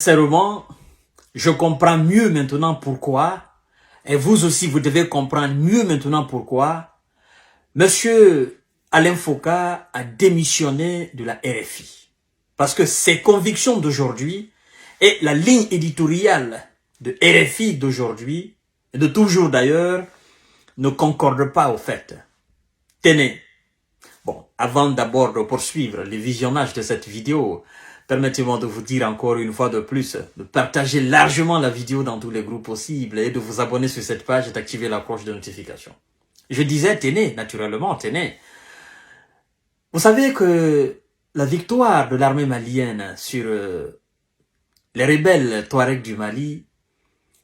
Sincèrement, je comprends mieux maintenant pourquoi, et vous aussi vous devez comprendre mieux maintenant pourquoi, Monsieur Alain Foucault a démissionné de la RFI. Parce que ses convictions d'aujourd'hui et la ligne éditoriale de RFI d'aujourd'hui, et de toujours d'ailleurs, ne concordent pas au fait. Tenez, bon, avant d'abord de poursuivre le visionnage de cette vidéo, permettez-moi de vous dire encore une fois de plus, de partager largement la vidéo dans tous les groupes possibles et de vous abonner sur cette page et d'activer la cloche de notification. Je disais, tenez, naturellement, tenez. Vous savez que la victoire de l'armée malienne sur les rebelles Touaregs du Mali,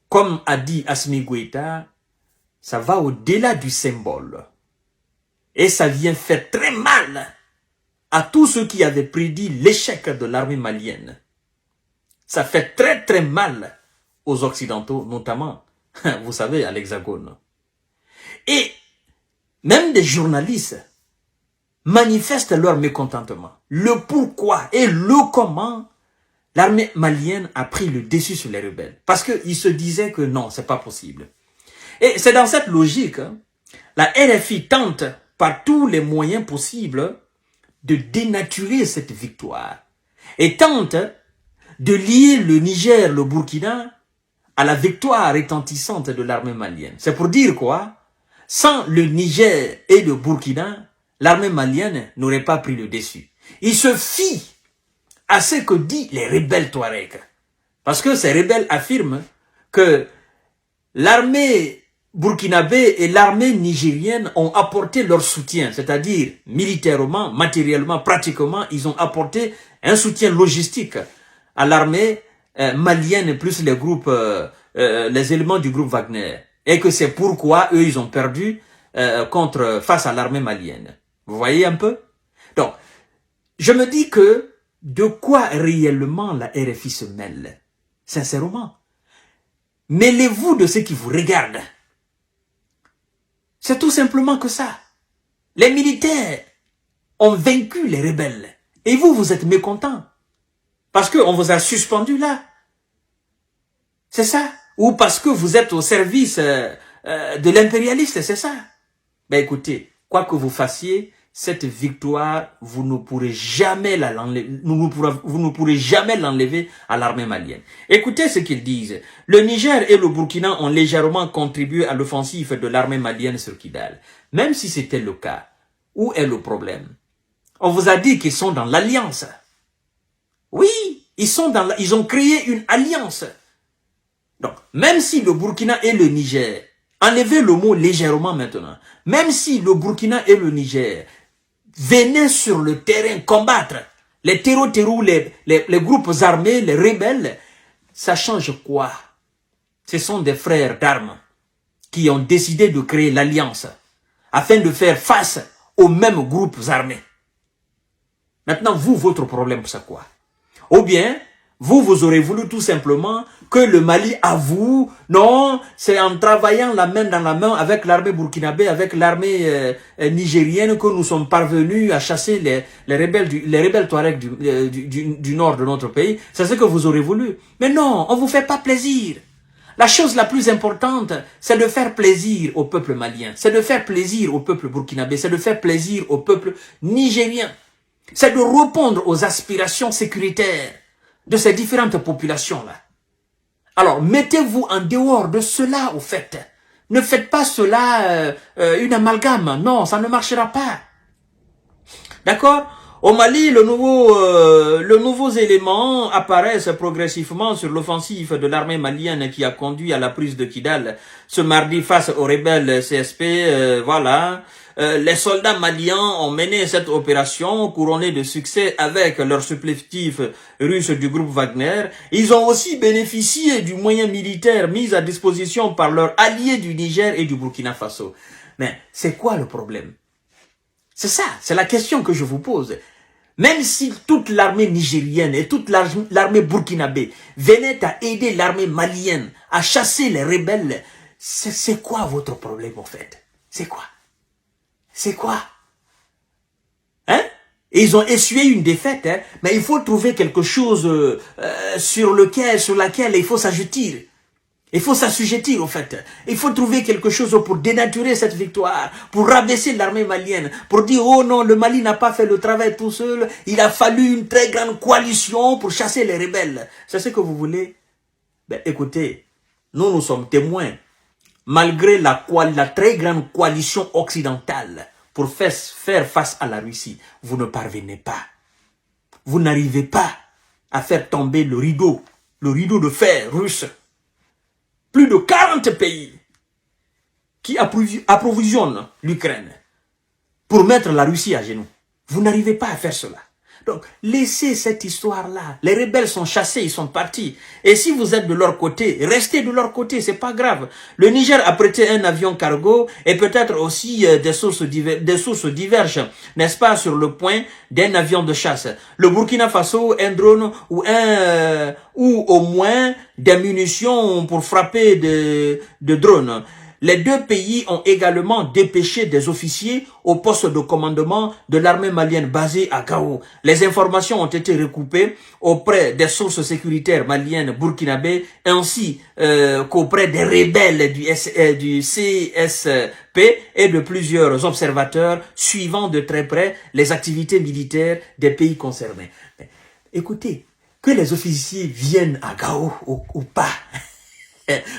comme a dit Assimi Goïta, ça va au-delà du symbole. Et ça vient faire très mal à tous ceux qui avaient prédit l'échec de l'armée malienne. Ça fait très très mal aux Occidentaux, notamment, vous savez, à l'Hexagone. Et même des journalistes manifestent leur mécontentement. Le pourquoi et le comment l'armée malienne a pris le dessus sur les rebelles. Parce qu'ils se disaient que non, c'est pas possible. Et c'est dans cette logique, la RFI tente par tous les moyens possibles de dénaturer cette victoire et tente de lier le Niger, le Burkina à la victoire retentissante de l'armée malienne. C'est pour dire quoi? Sans le Niger et le Burkina, l'armée malienne n'aurait pas pris le dessus. Il se fie à ce que disent les rebelles Touaregs. Parce que ces rebelles affirment que l'armée burkinabé et l'armée nigérienne ont apporté leur soutien, c'est-à-dire militairement, matériellement, pratiquement, ils ont apporté un soutien logistique à l'armée malienne plus les groupes, les éléments du groupe Wagner. Et que c'est pourquoi eux, ils ont perdu face à l'armée malienne. Vous voyez un peu? Donc, je me dis que de quoi réellement la RFI se mêle? Sincèrement. Mêlez-vous de ceux qui vous regardent. C'est tout simplement que ça. Les militaires ont vaincu les rebelles. Et vous, vous êtes mécontents. Parce qu'on vous a suspendu là. C'est ça. Ou parce que vous êtes au service de l'impérialiste, c'est ça. Ben écoutez, quoi que vous fassiez, cette victoire, vous ne pourrez jamais l'enlever à l'armée malienne. Écoutez ce qu'ils disent. Le Niger et le Burkina ont légèrement contribué à l'offensive de l'armée malienne sur Kidal. Même si c'était le cas, où est le problème? On vous a dit qu'ils sont dans l'alliance. Oui, ils ont créé une alliance. Donc, même si le Burkina et le Niger, enlevez le mot légèrement maintenant, même si le Burkina et le Niger venaient sur le terrain combattre les terreaux, les groupes armés, les rebelles, ça change quoi? Ce sont des frères d'armes qui ont décidé de créer l'alliance afin de faire face aux mêmes groupes armés. Maintenant, vous, votre problème, c'est quoi? Ou bien, vous aurez voulu tout simplement que le Mali avoue, non, c'est en travaillant la main dans la main avec l'armée burkinabé, avec l'armée nigérienne que nous sommes parvenus à chasser les rebelles Touaregs du nord de notre pays. C'est ce que vous aurez voulu. Mais non, on vous fait pas plaisir. La chose la plus importante, c'est de faire plaisir au peuple malien, c'est de faire plaisir au peuple burkinabé, c'est de faire plaisir au peuple nigérien. C'est de répondre aux aspirations sécuritaires de ces différentes populations-là. Alors, mettez-vous en dehors de cela, au fait. Ne faites pas cela une amalgame. Non, ça ne marchera pas. D'accord? Au Mali, le nouveau élément apparaissent progressivement sur l'offensive de l'armée malienne qui a conduit à la prise de Kidal ce mardi face aux rebelles CSP. Voilà. Les soldats maliens ont mené cette opération couronnée de succès avec leur supplétif russe du groupe Wagner. Ils ont aussi bénéficié du moyen militaire mis à disposition par leurs alliés du Niger et du Burkina Faso. Mais c'est quoi le problème? C'est ça, c'est la question que je vous pose. Même si toute l'armée nigérienne et toute l'armée burkinabé venaient à aider l'armée malienne à chasser les rebelles, c'est quoi votre problème en fait? C'est quoi? C'est quoi? Hein? Et ils ont essuyé une défaite, hein, mais il faut trouver quelque chose sur laquelle il faut s'ajouter. Il faut s'assujettir, au fait. Il faut trouver quelque chose pour dénaturer cette victoire, pour rabaisser l'armée malienne, pour dire, oh non, le Mali n'a pas fait le travail tout seul, il a fallu une très grande coalition pour chasser les rebelles. C'est ce que vous voulez? Ben, écoutez, nous sommes témoins. Malgré la très grande coalition occidentale pour faire face à la Russie, vous ne parvenez pas. Vous n'arrivez pas à faire tomber le rideau de fer russe. Plus de 40 pays qui approvisionnent l'Ukraine pour mettre la Russie à genoux. Vous n'arrivez pas à faire cela. Donc, laissez cette histoire-là. Les rebelles sont chassés, ils sont partis. Et si vous êtes de leur côté, restez de leur côté, c'est pas grave. Le Niger a prêté un avion cargo et peut-être aussi des sources divergent, n'est-ce pas, sur le point d'un avion de chasse. Le Burkina Faso, un drone ou au moins des munitions pour frapper de drones. Les deux pays ont également dépêché des officiers au poste de commandement de l'armée malienne basée à Gao. Les informations ont été recoupées auprès des sources sécuritaires maliennes burkinabées ainsi qu'auprès des rebelles du CSP et de plusieurs observateurs suivant de très près les activités militaires des pays concernés. Mais, écoutez, que les officiers viennent à Gao ou pas,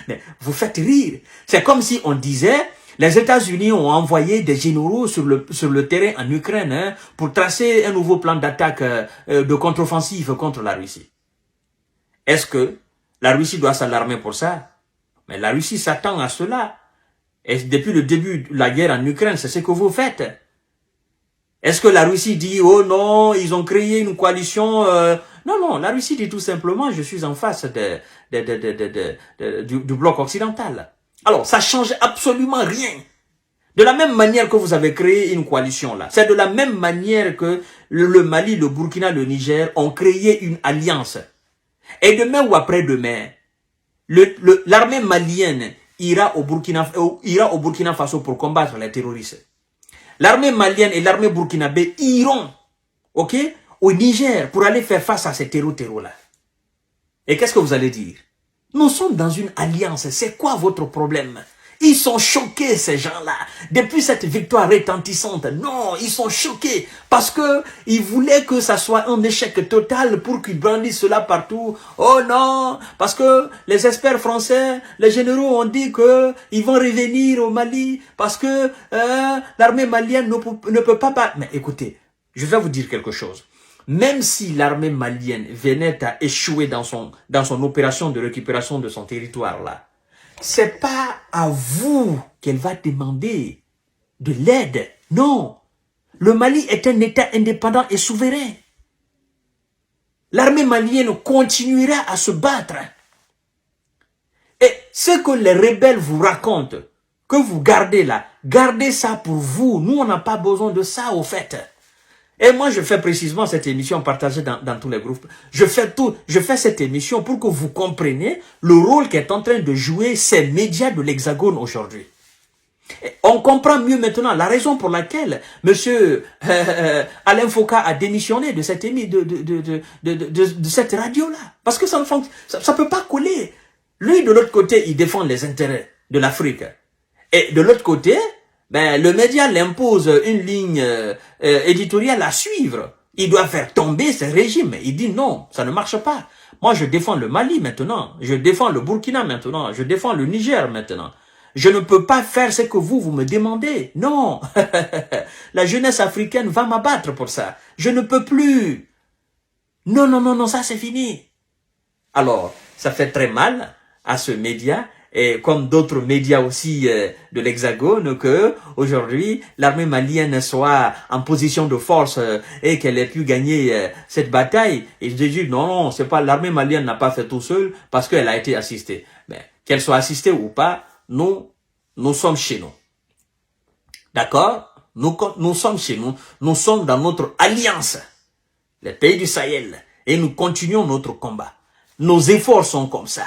mais vous faites rire. C'est comme si on disait, les États-Unis ont envoyé des généraux sur le terrain en Ukraine, hein, pour tracer un nouveau plan d'attaque de contre-offensive contre la Russie. Est-ce que la Russie doit s'alarmer pour ça? Mais la Russie s'attend à cela. Et depuis le début de la guerre en Ukraine, c'est ce que vous faites. Est-ce que la Russie dit, oh non, ils ont créé une coalition... Non, la Russie dit tout simplement, je suis en face du bloc occidental. Alors, ça change absolument rien. De la même manière que vous avez créé une coalition là, c'est de la même manière que le Mali, le Burkina, le Niger ont créé une alliance. Et demain ou après-demain, l'armée malienne ira au Burkina Faso pour combattre les terroristes. L'armée malienne et l'armée burkinabé iront, ok, au Niger pour aller faire face à ces terreaux-là. Et qu'est-ce que vous allez dire? Nous sommes dans une alliance. C'est quoi votre problème? Ils sont choqués, ces gens-là. Depuis cette victoire retentissante, non, ils sont choqués parce que ils voulaient que ça soit un échec total pour qu'ils brandissent cela partout. Oh non, parce que les experts français, les généraux ont dit que ils vont revenir au Mali parce que l'armée malienne ne peut pas... Mais écoutez, je vais vous dire quelque chose. Même si l'armée malienne venait à échouer dans son opération de récupération de son territoire là, c'est pas à vous qu'elle va demander de l'aide. Non. Le Mali est un État indépendant et souverain. L'armée malienne continuera à se battre. Et ce que les rebelles vous racontent, que vous gardez là, gardez ça pour vous. Nous, on n'a pas besoin de ça au fait. Et moi, je fais précisément cette émission partagée dans tous les groupes. Je fais cette émission pour que vous compreniez le rôle qu'est en train de jouer ces médias de l'Hexagone aujourd'hui. On comprend mieux maintenant la raison pour laquelle monsieur Alain Foucault a démissionné de cette radio-là. Parce que ça peut pas coller. Lui, de l'autre côté, il défend les intérêts de l'Afrique. Et de l'autre côté... Ben, le média l'impose une ligne éditoriale à suivre. Il doit faire tomber ce régime. Il dit non, ça ne marche pas. Moi, je défends le Mali maintenant. Je défends le Burkina maintenant. Je défends le Niger maintenant. Je ne peux pas faire ce que vous me demandez. Non. La jeunesse africaine va m'abattre pour ça. Je ne peux plus. Non, ça c'est fini. Alors, ça fait très mal à ce média. Et comme d'autres médias aussi de l'Hexagone, que aujourd'hui l'armée malienne soit en position de force et qu'elle ait pu gagner cette bataille. Et je dis non, c'est pas l'armée malienne n'a pas fait tout seul parce qu'elle a été assistée. Mais qu'elle soit assistée ou pas, nous sommes chez nous. D'accord? Nous sommes chez nous. Nous sommes dans notre alliance, les pays du Sahel, et nous continuons notre combat. Nos efforts sont comme ça,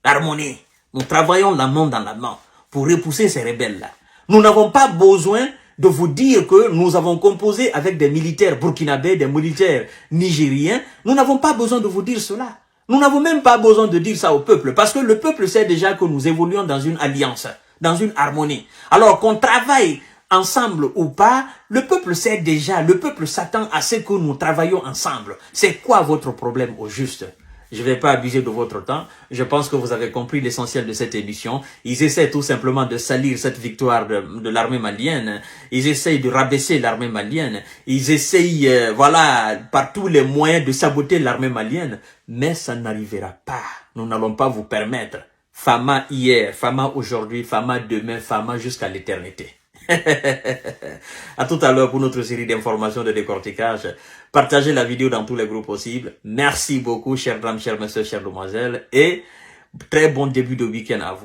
l'harmonie. Nous travaillons la main dans la main pour repousser ces rebelles-là. Nous n'avons pas besoin de vous dire que nous avons composé avec des militaires burkinabés, des militaires nigériens. Nous n'avons pas besoin de vous dire cela. Nous n'avons même pas besoin de dire ça au peuple, parce que le peuple sait déjà que nous évoluons dans une alliance, dans une harmonie. Alors qu'on travaille ensemble ou pas, le peuple sait déjà, le peuple s'attend à ce que nous travaillons ensemble. C'est quoi votre problème au juste? Je ne vais pas abuser de votre temps. Je pense que vous avez compris l'essentiel de cette émission. Ils essaient tout simplement de salir cette victoire de l'armée malienne. Ils essayent de rabaisser l'armée malienne. Ils essayent, voilà, par tous les moyens de saboter l'armée malienne. Mais ça n'arrivera pas. Nous n'allons pas vous permettre. Fama hier, Fama aujourd'hui, Fama demain, Fama jusqu'à l'éternité. À tout à l'heure pour notre série d'informations de décortiquage. Partagez la vidéo dans tous les groupes possibles. Merci beaucoup, chères dames, chers messieurs, chères demoiselles. Et très bon début de week-end à vous.